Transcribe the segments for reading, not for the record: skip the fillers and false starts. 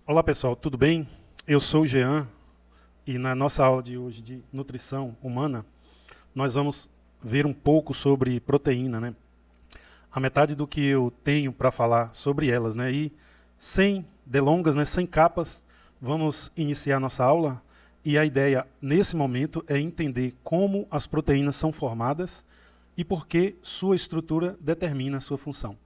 Olá pessoal, tudo bem? Eu sou o Jean e na nossa aula de hoje de nutrição humana nós vamos ver um pouco sobre proteína, né? A metade do que eu tenho para falar sobre elas, né? E sem delongas, né? Sem capas, vamos iniciar nossa aula e a ideia nesse momento é entender como as proteínas são formadas e por que sua estrutura determina a sua função.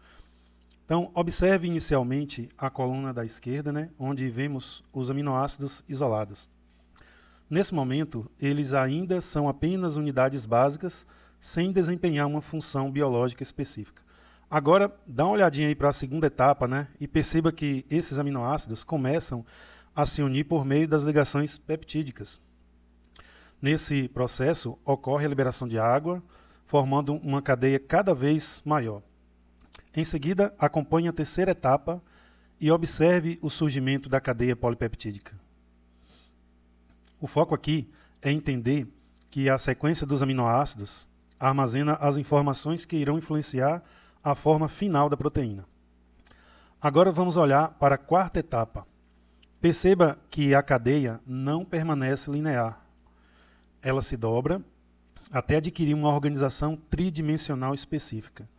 Então, observe inicialmente a coluna da esquerda, né, onde vemos os aminoácidos isolados. Nesse momento, eles ainda são apenas unidades básicas, sem desempenhar uma função biológica específica. Agora, dá uma olhadinha aí para a segunda etapa, né, e perceba que esses aminoácidos começam a se unir por meio das ligações peptídicas. Nesse processo, ocorre a liberação de água, formando uma cadeia cada vez maior. Em seguida, acompanhe a terceira etapa e observe o surgimento da cadeia polipeptídica. O foco aqui é entender que a sequência dos aminoácidos armazena as informações que irão influenciar a forma final da proteína. Agora vamos olhar para a quarta etapa. Perceba que a cadeia não permanece linear. Ela se dobra até adquirir uma organização tridimensional específica.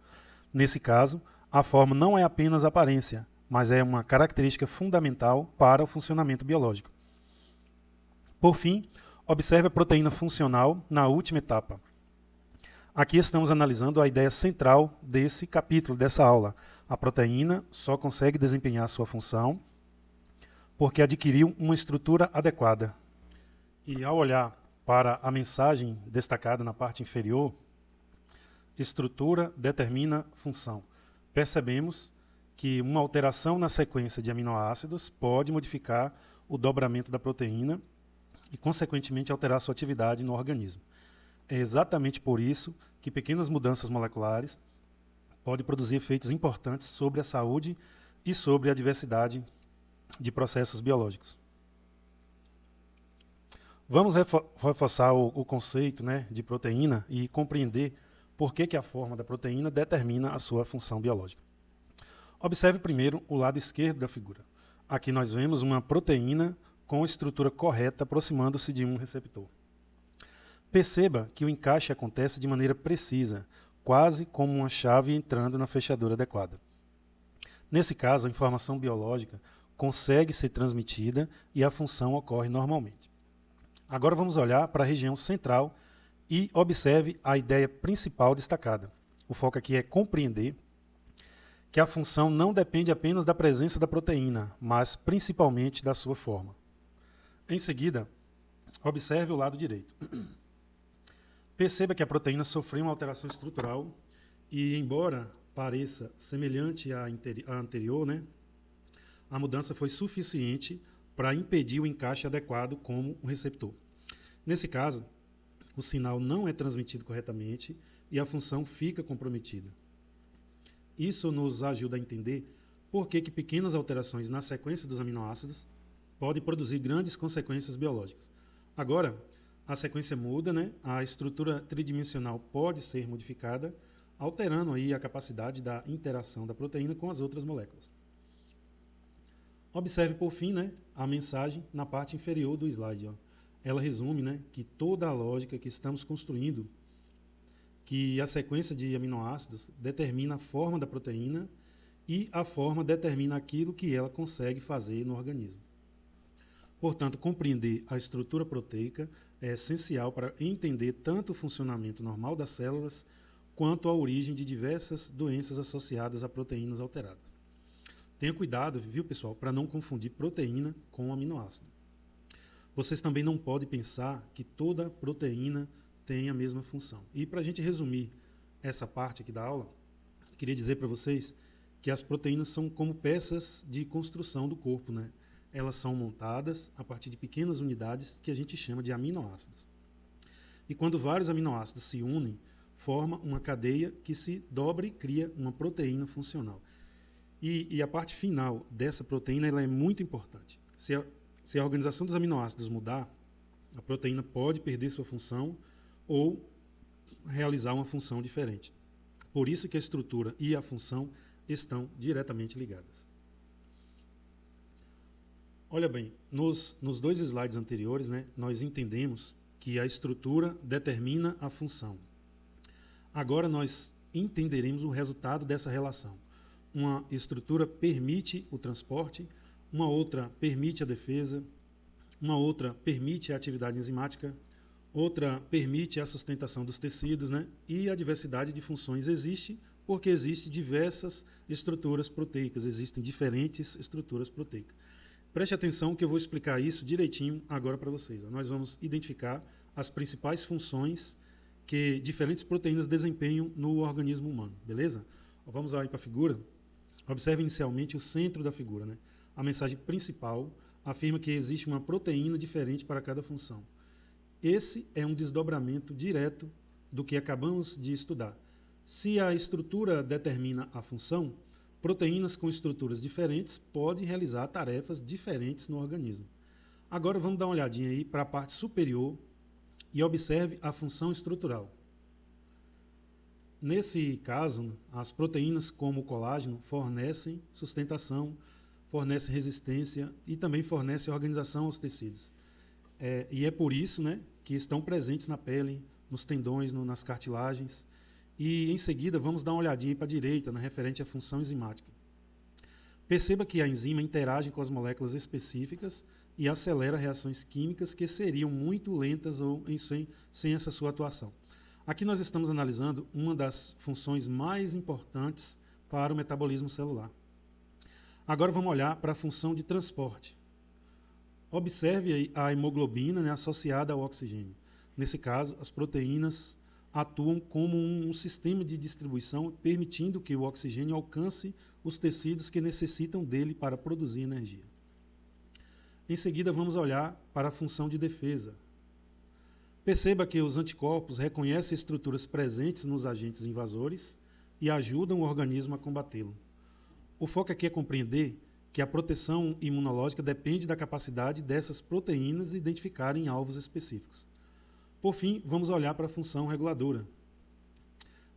Nesse caso, a forma não é apenas aparência, mas é uma característica fundamental para o funcionamento biológico. Por fim, observe a proteína funcional na última etapa. Aqui estamos analisando a ideia central desse capítulo, dessa aula. A proteína só consegue desempenhar sua função porque adquiriu uma estrutura adequada. E ao olhar para a mensagem destacada na parte inferior, estrutura determina função. Percebemos que uma alteração na sequência de aminoácidos pode modificar o dobramento da proteína e, consequentemente, alterar sua atividade no organismo. É exatamente por isso que pequenas mudanças moleculares podem produzir efeitos importantes sobre a saúde e sobre a diversidade de processos biológicos. Vamos reforçar o conceito, né, de proteína e compreender por que a forma da proteína determina a sua função biológica. Observe primeiro o lado esquerdo da figura. Aqui nós vemos uma proteína com estrutura correta aproximando-se de um receptor. Perceba que o encaixe acontece de maneira precisa, quase como uma chave entrando na fechadura adequada. Nesse caso, a informação biológica consegue ser transmitida e a função ocorre normalmente. Agora vamos olhar para a região central e observe a ideia principal destacada. O foco aqui é compreender que a função não depende apenas da presença da proteína, mas principalmente da sua forma. Em seguida, observe o lado direito. Perceba que a proteína sofreu uma alteração estrutural e, embora pareça semelhante à anterior, né, a mudança foi suficiente para impedir o encaixe adequado como o receptor. Nesse caso, o sinal não é transmitido corretamente e a função fica comprometida. Isso nos ajuda a entender por que pequenas alterações na sequência dos aminoácidos podem produzir grandes consequências biológicas. Agora, a sequência muda, né? A estrutura tridimensional pode ser modificada, alterando aí a capacidade da interação da proteína com as outras moléculas. Observe, por fim, né, a mensagem na parte inferior do slide. Ela resume, né, que toda a lógica que estamos construindo, que a sequência de aminoácidos determina a forma da proteína e a forma determina aquilo que ela consegue fazer no organismo. Portanto, compreender a estrutura proteica é essencial para entender tanto o funcionamento normal das células quanto a origem de diversas doenças associadas a proteínas alteradas. Tenha cuidado, viu, pessoal, para não confundir proteína com aminoácido. Vocês também não podem pensar que toda proteína tem a mesma função. E para a gente resumir essa parte aqui da aula, queria dizer para vocês que as proteínas são como peças de construção do corpo, né? Elas são montadas a partir de pequenas unidades que a gente chama de aminoácidos. E quando vários aminoácidos se unem, forma uma cadeia que se dobra e cria uma proteína funcional. E a parte final dessa proteína ela é muito importante. Se a organização dos aminoácidos mudar, a proteína pode perder sua função ou realizar uma função diferente. Por isso que a estrutura e a função estão diretamente ligadas. Olha bem, nos dois slides anteriores, né, nós entendemos que a estrutura determina a função. Agora nós entenderemos o resultado dessa relação. Uma estrutura permite o transporte, uma outra permite a defesa, uma outra permite a atividade enzimática, outra permite a sustentação dos tecidos, né? E a diversidade de funções existe porque existem diversas estruturas proteicas, existem diferentes estruturas proteicas. Preste atenção que eu vou explicar isso direitinho agora para vocês. Nós vamos identificar as principais funções que diferentes proteínas desempenham no organismo humano, beleza? Vamos lá para a figura. Observe inicialmente o centro da figura, né? A mensagem principal afirma que existe uma proteína diferente para cada função. Esse é um desdobramento direto do que acabamos de estudar. Se a estrutura determina a função, proteínas com estruturas diferentes podem realizar tarefas diferentes no organismo. Agora vamos dar uma olhadinha aí para a parte superior e observe a função estrutural. Nesse caso, as proteínas como o colágeno fornecem sustentação, fornecem resistência e também fornecem organização aos tecidos. E é por isso, né, que estão presentes na pele, nos tendões, nas cartilagens. E em seguida vamos dar uma olhadinha para a direita, na referente à função enzimática. Perceba que a enzima interage com as moléculas específicas e acelera reações químicas que seriam muito lentas ou sem essa sua atuação. Aqui nós estamos analisando uma das funções mais importantes para o metabolismo celular. Agora vamos olhar para a função de transporte. Observe a hemoglobina, né, associada ao oxigênio. Nesse caso, as proteínas atuam como um sistema de distribuição, permitindo que o oxigênio alcance os tecidos que necessitam dele para produzir energia. Em seguida, vamos olhar para a função de defesa. Perceba que os anticorpos reconhecem estruturas presentes nos agentes invasores e ajudam o organismo a combatê-lo. O foco aqui é compreender que a proteção imunológica depende da capacidade dessas proteínas identificarem alvos específicos. Por fim, vamos olhar para a função reguladora.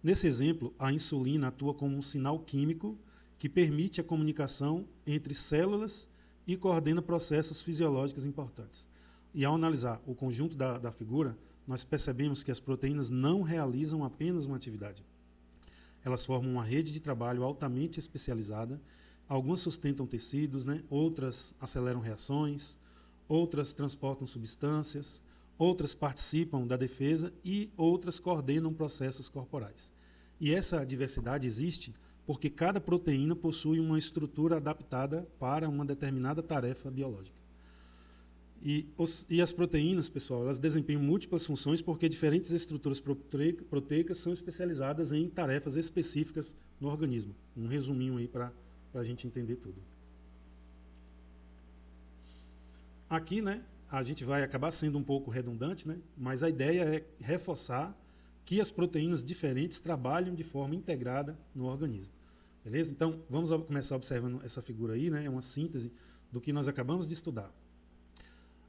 Nesse exemplo, a insulina atua como um sinal químico que permite a comunicação entre células e coordena processos fisiológicos importantes. E ao analisar o conjunto da figura, nós percebemos que as proteínas não realizam apenas uma atividade. Elas formam uma rede de trabalho altamente especializada. Algumas sustentam tecidos, né? Outras aceleram reações, outras transportam substâncias, outras participam da defesa e outras coordenam processos corporais. E essa diversidade existe porque cada proteína possui uma estrutura adaptada para uma determinada tarefa biológica. E as proteínas, pessoal, elas desempenham múltiplas funções porque diferentes estruturas proteicas são especializadas em tarefas específicas no organismo. Um resuminho aí para a gente entender tudo. Aqui, né, a gente vai acabar sendo um pouco redundante, né, mas a ideia é reforçar que as proteínas diferentes trabalham de forma integrada no organismo. Beleza? Então, vamos começar observando essa figura aí, né, é uma síntese do que nós acabamos de estudar.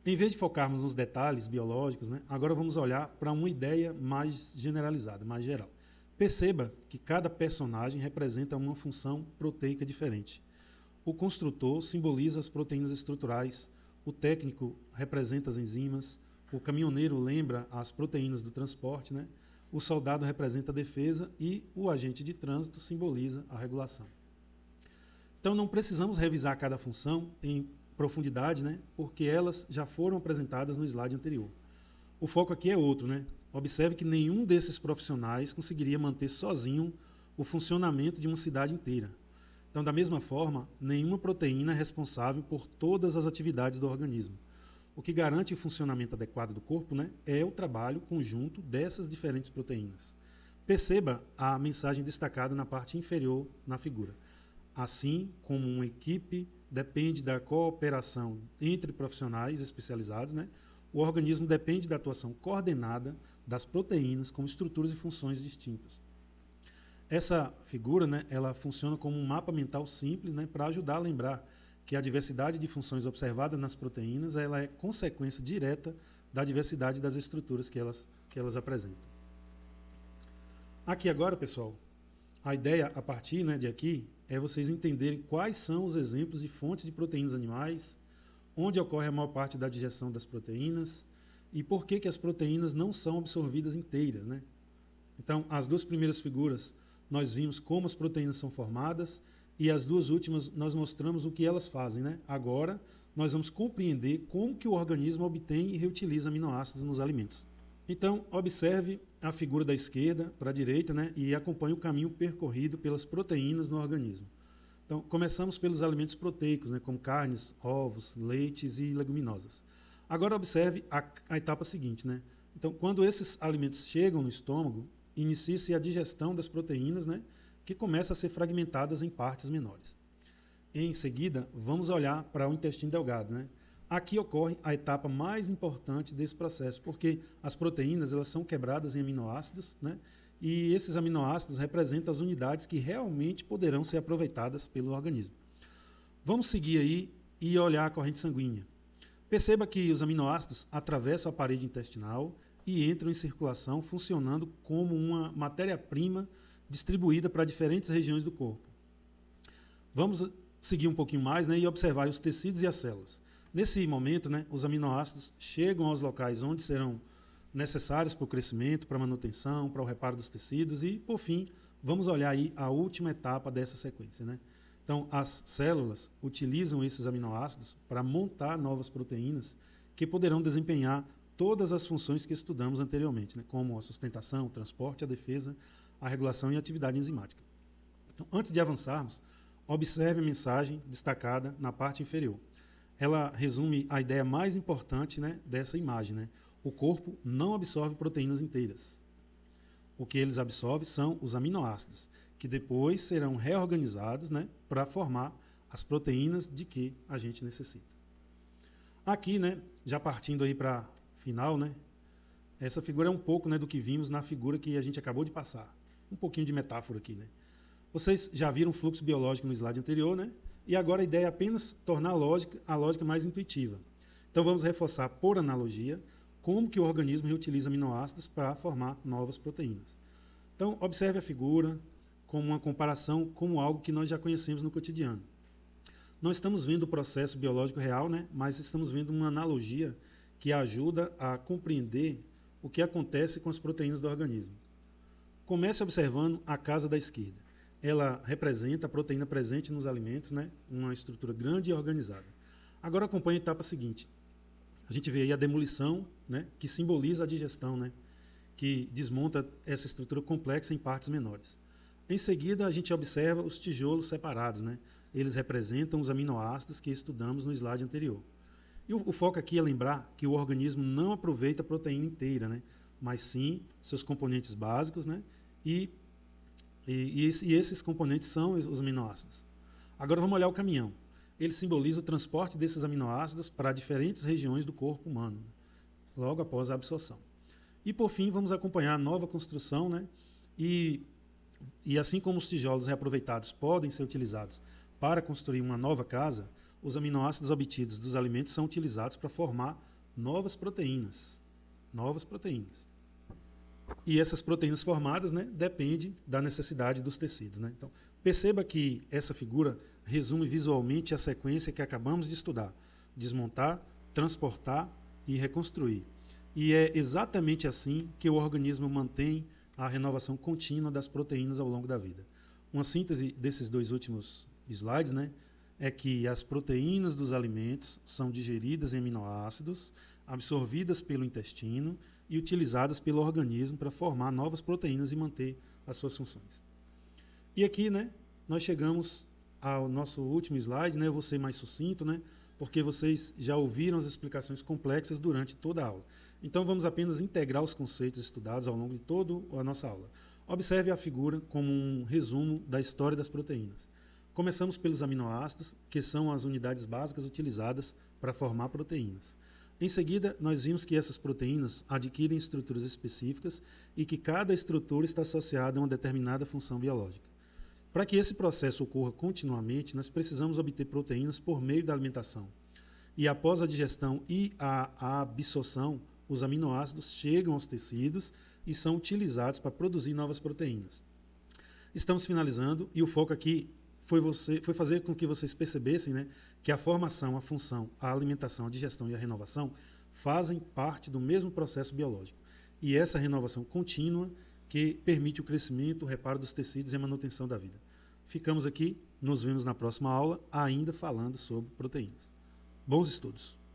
Em vez de focarmos nos detalhes biológicos, né, agora vamos olhar para uma ideia mais generalizada, mais geral. Perceba que cada personagem representa uma função proteica diferente. O construtor simboliza as proteínas estruturais, o técnico representa as enzimas, o caminhoneiro lembra as proteínas do transporte, né? O soldado representa a defesa e o agente de trânsito simboliza a regulação. Então não precisamos revisar cada função em profundidade, né? Porque elas já foram apresentadas no slide anterior. O foco aqui é outro, né? Observe que nenhum desses profissionais conseguiria manter sozinho o funcionamento de uma cidade inteira. Então, da mesma forma, nenhuma proteína é responsável por todas as atividades do organismo. O que garante o funcionamento adequado do corpo, né, é o trabalho conjunto dessas diferentes proteínas. Perceba a mensagem destacada na parte inferior na figura. Assim como uma equipe depende da cooperação entre profissionais especializados, né, o organismo depende da atuação coordenada das proteínas com estruturas e funções distintas. Essa figura, né, ela funciona como um mapa mental simples, né, para ajudar a lembrar que a diversidade de funções observada nas proteínas ela é consequência direta da diversidade das estruturas que elas apresentam. Aqui agora, pessoal, a ideia a partir, né, de aqui é vocês entenderem quais são os exemplos de fontes de proteínas animais onde ocorre a maior parte da digestão das proteínas e por que as proteínas não são absorvidas inteiras, né? Então, as duas primeiras figuras nós vimos como as proteínas são formadas e as duas últimas nós mostramos o que elas fazem, né? Agora, nós vamos compreender como que o organismo obtém e reutiliza aminoácidos nos alimentos. Então, observe a figura da esquerda para a direita, né? E acompanhe o caminho percorrido pelas proteínas no organismo. Então, começamos pelos alimentos proteicos, né? Como carnes, ovos, leites e leguminosas. Agora, observe a etapa seguinte, né? Então, quando esses alimentos chegam no estômago, inicia-se a digestão das proteínas, né, que começa a ser fragmentadas em partes menores. Em seguida, vamos olhar para o intestino delgado, né? Aqui ocorre a etapa mais importante desse processo, porque as proteínas elas são quebradas em aminoácidos, né? E esses aminoácidos representam as unidades que realmente poderão ser aproveitadas pelo organismo. Vamos seguir aí e olhar a corrente sanguínea. Perceba que os aminoácidos atravessam a parede intestinal e entram em circulação, funcionando como uma matéria-prima distribuída para diferentes regiões do corpo. Vamos seguir um pouquinho mais, né, e observar os tecidos e as células. Nesse momento, né, os aminoácidos chegam aos locais onde serão necessários para o crescimento, para a manutenção, para o reparo dos tecidos e, por fim, vamos olhar aí a última etapa dessa sequência, né? Então, as células utilizam esses aminoácidos para montar novas proteínas que poderão desempenhar todas as funções que estudamos anteriormente, né, como a sustentação, o transporte, a defesa, a regulação e a atividade enzimática. Então, antes de avançarmos, observe a mensagem destacada na parte inferior. Ela resume a ideia mais importante, né, dessa imagem, né? O corpo não absorve proteínas inteiras. O que eles absorvem são os aminoácidos, que depois serão reorganizados, né, para formar as proteínas de que a gente necessita. Aqui, né, já partindo aí para final, né? Essa figura é um pouco, né, do que vimos na figura que a gente acabou de passar. Um pouquinho de metáfora aqui, né? Vocês já viram o fluxo biológico no slide anterior, né? E agora a ideia é apenas tornar a lógica mais intuitiva. Então vamos reforçar por analogia como que o organismo reutiliza aminoácidos para formar novas proteínas. Então observe a figura como uma comparação com algo que nós já conhecemos no cotidiano. Não estamos vendo o processo biológico real, né? Mas estamos vendo uma analogia que ajuda a compreender o que acontece com as proteínas do organismo. Comece observando a casa da esquerda. Ela representa a proteína presente nos alimentos, né? Uma estrutura grande e organizada. Agora acompanhe a etapa seguinte. A gente vê aí a demolição, né? Que simboliza a digestão, né? Que desmonta essa estrutura complexa em partes menores. Em seguida, a gente observa os tijolos separados, né? Eles representam os aminoácidos que estudamos no slide anterior. E o foco aqui é lembrar que o organismo não aproveita a proteína inteira, né? Mas sim seus componentes básicos, né? E esses componentes são os aminoácidos. Agora vamos olhar o caminhão. Ele simboliza o transporte desses aminoácidos para diferentes regiões do corpo humano, logo após a absorção. E por fim vamos acompanhar a nova construção, né? E assim como os tijolos reaproveitados podem ser utilizados para construir uma nova casa, os aminoácidos obtidos dos alimentos são utilizados para formar novas proteínas. E essas proteínas formadas, né, dependem da necessidade dos tecidos, né? Então, perceba que essa figura resume visualmente a sequência que acabamos de estudar: desmontar, transportar e reconstruir. E é exatamente assim que o organismo mantém a renovação contínua das proteínas ao longo da vida. Uma síntese desses dois últimos slides, né, é que as proteínas dos alimentos são digeridas em aminoácidos, absorvidas pelo intestino e utilizadas pelo organismo para formar novas proteínas e manter as suas funções. E aqui, né, nós chegamos ao nosso último slide, né, eu vou ser mais sucinto, né, porque vocês já ouviram as explicações complexas durante toda a aula. Então vamos apenas integrar os conceitos estudados ao longo de toda a nossa aula. Observe a figura como um resumo da história das proteínas. Começamos pelos aminoácidos, que são as unidades básicas utilizadas para formar proteínas. Em seguida, nós vimos que essas proteínas adquirem estruturas específicas e que cada estrutura está associada a uma determinada função biológica. Para que esse processo ocorra continuamente, nós precisamos obter proteínas por meio da alimentação. E após a digestão e a absorção, os aminoácidos chegam aos tecidos e são utilizados para produzir novas proteínas. Estamos finalizando e o foco aqui foi fazer com que vocês percebessem, né, que a formação, a função, a alimentação, a digestão e a renovação fazem parte do mesmo processo biológico. E essa renovação contínua que permite o crescimento, o reparo dos tecidos e a manutenção da vida. Ficamos aqui, nos vemos na próxima aula, ainda falando sobre proteínas. Bons estudos!